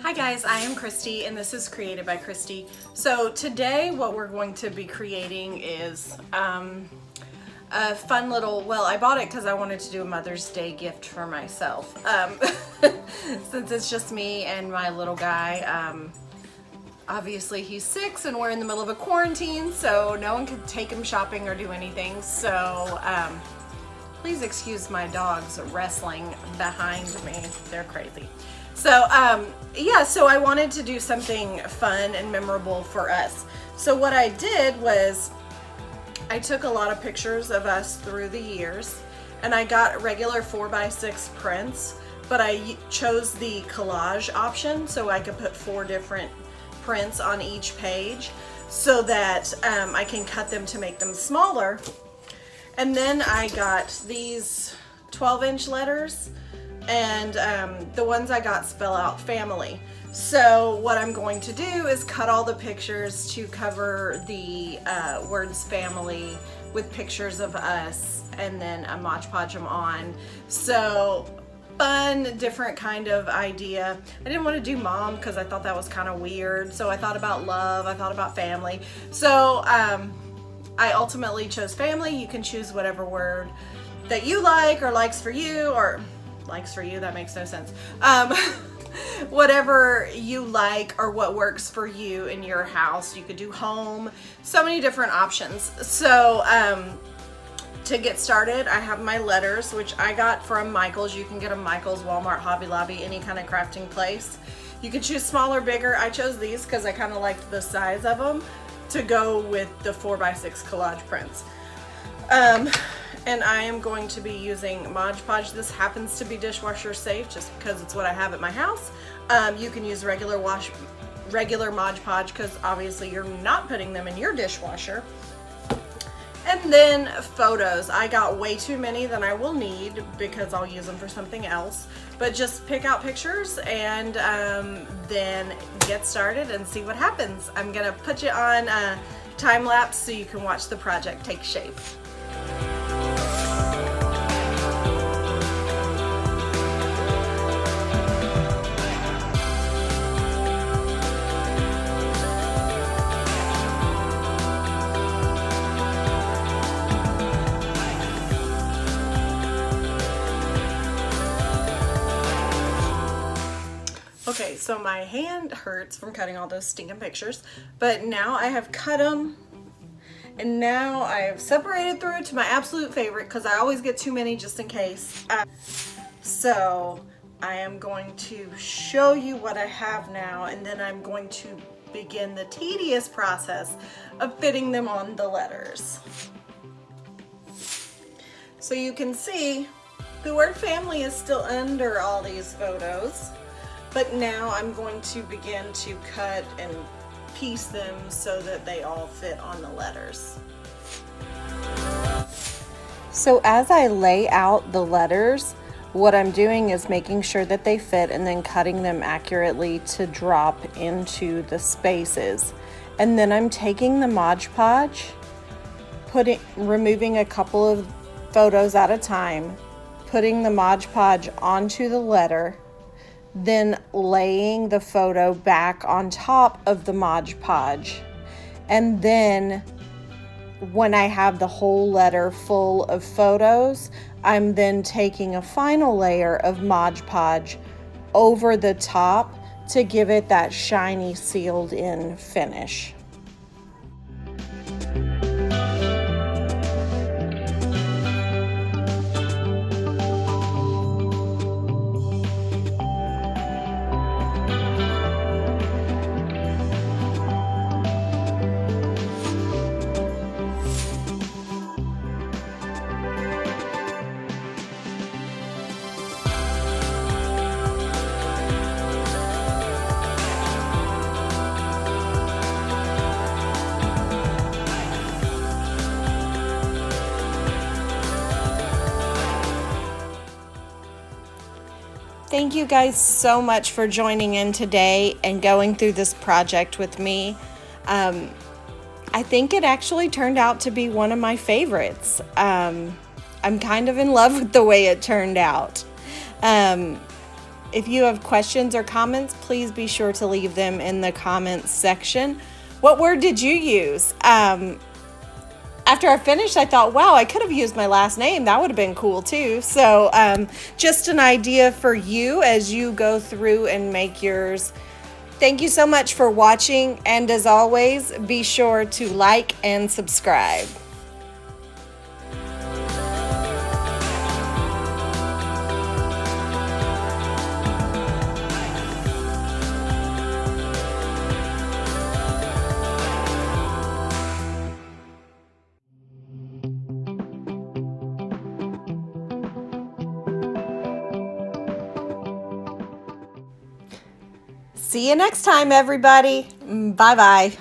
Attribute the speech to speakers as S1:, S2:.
S1: Hi guys, I am Christy and this is Created by Christy. So today what we're going to be creating is a fun little, well, I bought it because I wanted to do a Mother's Day gift for myself. Since it's just me and my little guy. Obviously he's 6 and we're in the middle of a quarantine, so no one could take him shopping or do anything. So please excuse my dogs wrestling behind me. They're crazy. So yeah, so I wanted to do something fun and memorable for us. So what I did was I took a lot of pictures of us through the years, and I got regular 4x6 prints, but I chose the collage option so I could put 4 different prints on each page so that I can cut them to make them smaller. And then I got these 12-inch letters, and the ones I got spell out family. So what I'm going to do is cut all the pictures to cover the words family with pictures of us, and then I Mod Podge them on. So fun, different kind of idea. I didn't want to do mom because I thought that was kind of weird. So I thought about love, I thought about family. So I ultimately chose family. You can choose whatever word that you like or likes for you, or likes for you, that makes no sense. Whatever you like or what works for you in your house. You could do home, so many different options. So to get started, I have my letters, which I got from Michael's. You can get them Michael's, Walmart, Hobby Lobby, any kind of crafting place. You could choose smaller, bigger. I chose these because I kind of liked the size of them to go with the 4x6 collage prints. And I am going to be using Mod Podge. This happens to be dishwasher safe just because it's what I have at my house. You can use regular Mod Podge because obviously you're not putting them in your dishwasher. And then photos. I got way too many than I will need because I'll use them for something else. But just pick out pictures and then get started and see what happens. I'm gonna put you on a time lapse so you can watch the project take shape. Okay, so my hand hurts from cutting all those stinking pictures, but now I have cut them, and now I have separated through to my absolute favorite because I always get too many just in case. So I am going to show you what I have now, and then I'm going to begin the tedious process of fitting them on the letters. So you can see the word family is still under all these photos. But now I'm going to begin to cut and piece them so that they all fit on the letters. So as I lay out the letters, what I'm doing is making sure that they fit and then cutting them accurately to drop into the spaces. And then I'm taking the Mod Podge, removing a couple of photos at a time, putting the Mod Podge onto the letter, then laying the photo back on top of the Mod Podge. And then when I have the whole letter full of photos, I'm then taking a final layer of Mod Podge over the top to give it that shiny sealed in finish. Thank you guys so much for joining in today and going through this project with me. I think it actually turned out to be one of my favorites. I'm kind of in love with the way it turned out. If you have questions or comments, please be sure to leave them in the comments section. What word did you use? After I finished, I thought, wow, I could have used my last name. That would have been cool too. So just an idea for you as you go through and make yours. Thank you so much for watching. And as always, be sure to like and subscribe. See you next time, everybody. Bye-bye.